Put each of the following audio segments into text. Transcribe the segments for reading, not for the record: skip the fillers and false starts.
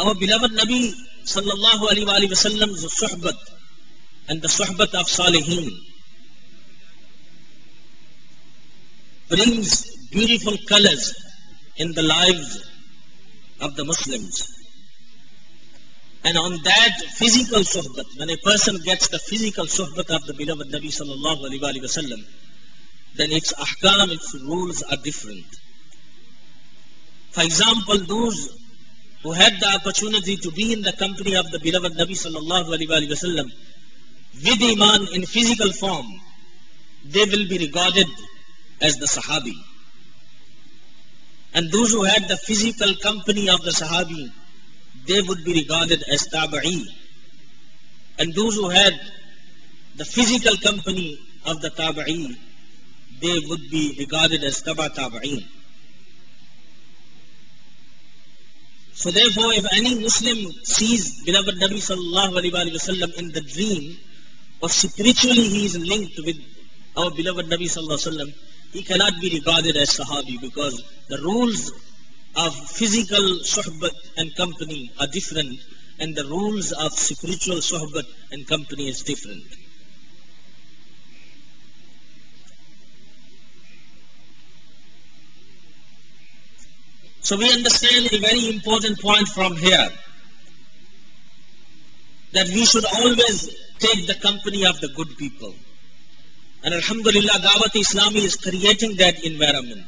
Our beloved Nabi sallallahu alaihi wasallam's suhbat and the suhbat of Salihin brings beautiful colors in the lives of the Muslims. And on that physical suhbat, when a person gets the physical suhbat of the beloved Nabi sallallahu alaihi wasallam, then its ahkam, its rules are different. For example, those who had the opportunity to be in the company of the beloved Nabi sallallahu alaihi wasallam with iman in physical form, they will be regarded as the Sahabi. And those who had the physical company of the Sahabi, they would be regarded as Tabi'i. And those who had the physical company of the Tabi'i, they would be regarded as Taba Tabi'in. So therefore, if any Muslim sees beloved Nabi sallallahu alaihi wasallam in the dream, or spiritually he is linked with our beloved Nabi sallallahu alaihi wasallam, he cannot be regarded as Sahabi, because the rules of physical suhbat and company are different, and the rules of spiritual suhbat and company is different. So we understand a very important point from here, that we should always take the company of the good people. And Alhamdulillah, Dawat-e-Islami is creating that environment.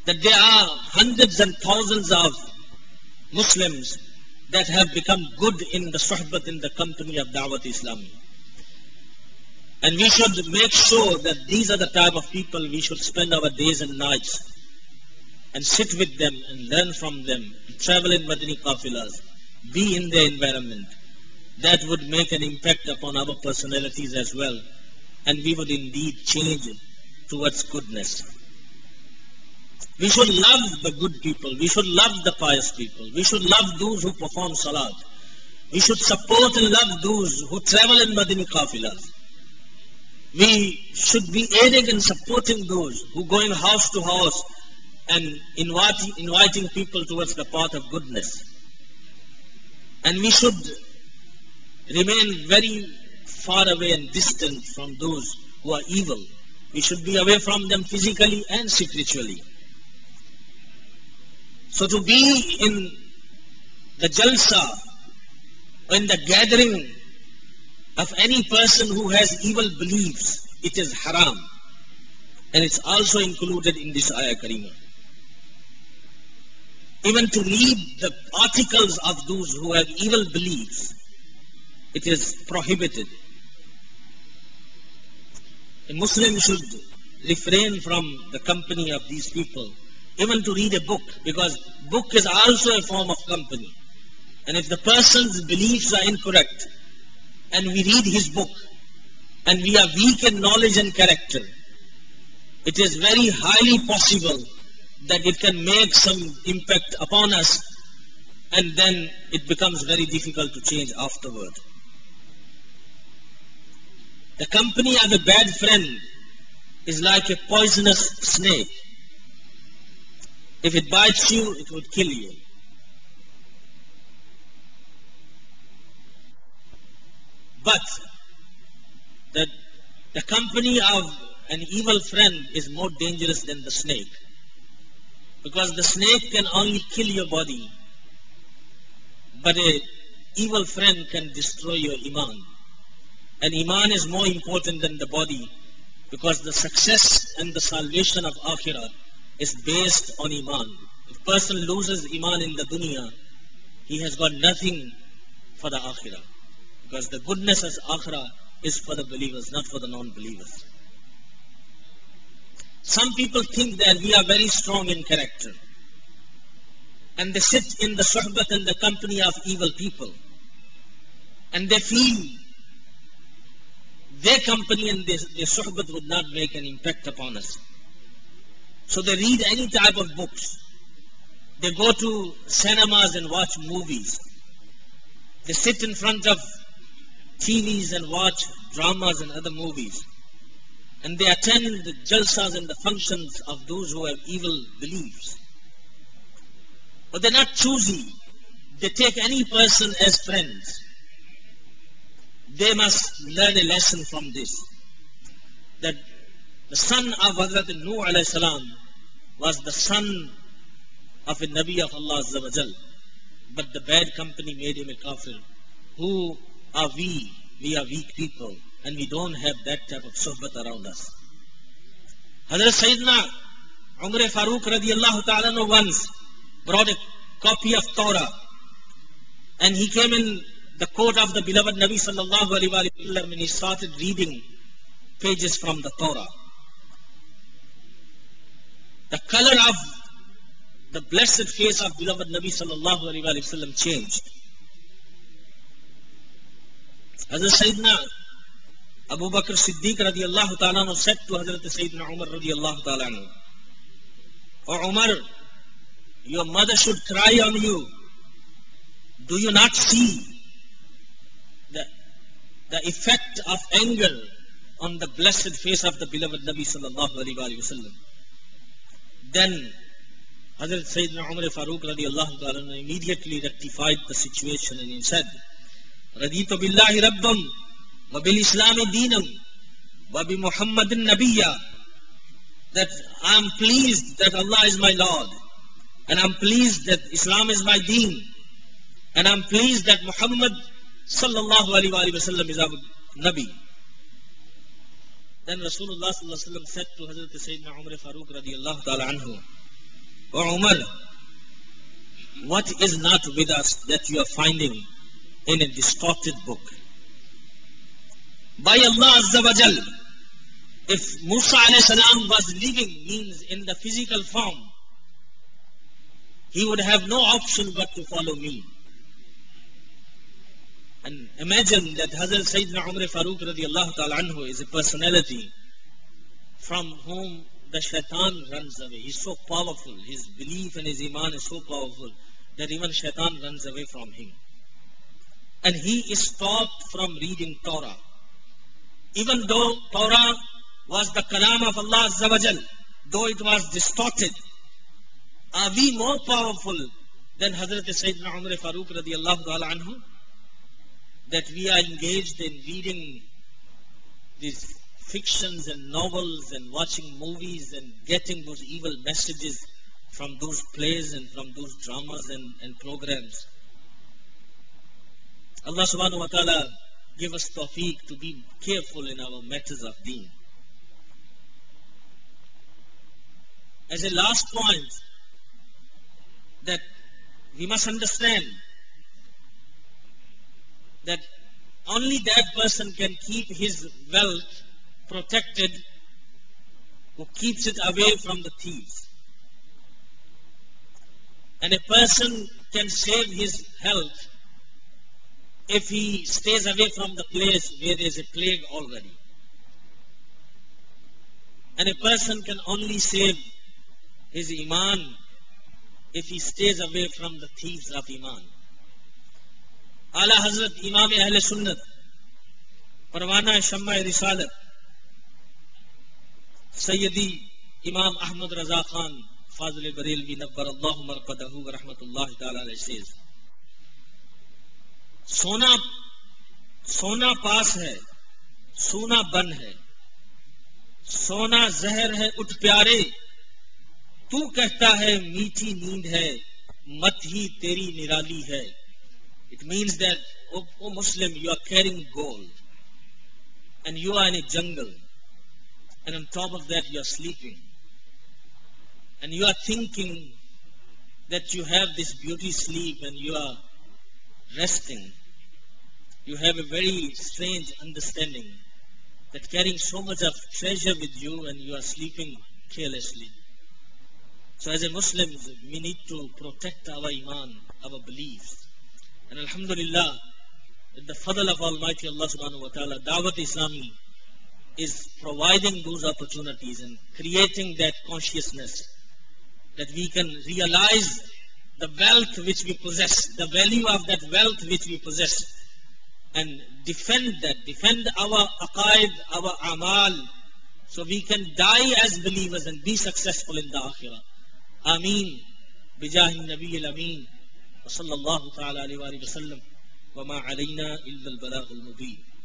That there are hundreds and thousands of Muslims that have become good in the suhbat, in the company of Dawat-e-Islami. And we should make sure that these are the type of people we should spend our days and nights and sit with them and learn from them, travel in Madani Qafilas, be in their environment. That would make an impact upon our personalities as well, and we would indeed change towards goodness. We should love the good people, we should love the pious people, we should love those who perform salat, we should support and love those who travel in Madani Qafilas. We should be aiding and supporting those who go in house to house and inviting people towards the path of goodness. And we should remain very far away and distant from those who are evil. We should be away from them physically and spiritually. So to be in the jalsa, in the gathering of any person who has evil beliefs, it is haram. And it's also included in this ayah Kareemah. Even to read the articles of those who have evil beliefs, it is prohibited. A Muslim should refrain from the company of these people, even to read a book, because book is also a form of company. And if the person's beliefs are incorrect, and we read his book, and we are weak in knowledge and character, it is very highly possible that it can make some impact upon us, and then it becomes very difficult to change afterward. The company of a bad friend is like a poisonous snake. If it bites you, it would kill you. But the company of an evil friend is more dangerous than the snake. Because the snake can only kill your body, but an evil friend can destroy your iman. And iman is more important than the body, because the success and the salvation of akhirah is based on iman. If a person loses iman in the dunya, he has got nothing for the akhirah. Because the goodness of akhirah is for the believers, not for the non-believers. Some people think that we are very strong in character, and they sit in the suhbat and the company of evil people, and they feel their company and their suhbat would not make an impact upon us. So they read any type of books. They go to cinemas and watch movies. They sit in front of TVs and watch dramas and other movies. And they attend the jalsas and the functions of those who have evil beliefs. But they're not choosy. They take any person as friends. They must learn a lesson from this. That the son of Hazrat Nuh alayhi salam was the son of a Nabi of Allah Azza wa Jal. But the bad company made him a kafir. Who are we? We are weak people. And we don't have that type of suhbat around us. Hazrat Sayyidina Umar Farooq radiallahu ta'ala once brought a copy of Torah. And he came in the court of the beloved Nabi sallallahu alaihi wasallam and he started reading pages from the Torah. The color of the blessed face of beloved Nabi sallallahu alaihi wasallam changed. Hazrat Sayyidina Abu Bakr Siddiq radiallahu ta'ala said to Hazrat Sayyidina Umar radiallahu ta'ala, "O Umar, your mother should cry on you. Do you not see the effect of anger on the blessed face of the beloved Nabi sallallahu alaihi wasallam?" Then Hazrat Sayyidina Umar Farooq radiallahu ta'ala immediately rectified the situation and he said, "Raditu billahi rabbam wa bil islami deenam wa bi Muhammadin nabiyya." That I am pleased that Allah is my Lord, and I am pleased that Islam is my deen, and I am pleased that Muhammad sallallahu alaihi wasallam is our Nabi. Then Rasulullah sallallahu alaihi wasallam said to Hazrat Sayyidina Umar Farooq radiallahu ta'ala anhu, "O Umar, what is not with us that you are finding in a distorted book? By Allah Azza wa Jal, if Musa alayhi salam was living, means in the physical form, he would have no option but to follow me." And imagine that Hazrat Sayyidina Umar Farooq radiallahu ta'ala anhu is a personality from whom the shaitan runs away. He's so powerful, his belief and his iman is so powerful that even shaitan runs away from him. And he is stopped from reading Torah. Even though Torah was the kalam of Allah Azza wa Jal, though it was distorted, are we more powerful than Hazrat Sayyidina Umar Farooq radiallahu ta'ala anhu? That we are engaged in reading these fictions and novels and watching movies and getting those evil messages from those plays and from those dramas and programs. Allah subhanahu wa ta'ala give us tawfiq to be careful in our matters of deen. As a last point, that we must understand that only that person can keep his wealth protected who keeps it away from the thieves. And a person can save his health if he stays away from the place where there is a plague already. And a person can only save his iman if he stays away from the thieves of iman. Ala Hazrat Imam Ahle Sunnat, Parwana Shamma Risalat, Sayyidi Imam Ahmad Raza Khan, Fazl Barelvi Nabbar Allahu Marqadahu wa Rahmatullahi Ta'ala alayhi says, सोना पास है, सोना बन है, सोना जहर है उठ प्यारे, तू कहता है मीठी नींद है, मत ही तेरी निराली है. It means that, O Muslim, you are carrying gold and you are in a jungle, and on top of that you are sleeping and you are thinking that you have this beauty sleep and you are resting. You have a very strange understanding that carrying so much of treasure with you and you are sleeping carelessly. So as a Muslim, we need to protect our iman, our beliefs. And alhamdulillah, with the fadl of Almighty Allah subhanahu wa ta'ala, Dawat Islami is providing those opportunities and creating that consciousness that we can realize the wealth which we possess, the value of that wealth which we possess, and defend our aqaid, our amal, so we can die as believers and be successful in the akhirah. Ameen. बिजाहि नबी अमीन वसल्लल्लाहु तआला अलैहि वसल्लम वमा अलैना इल्लल बलागुल मुबीन।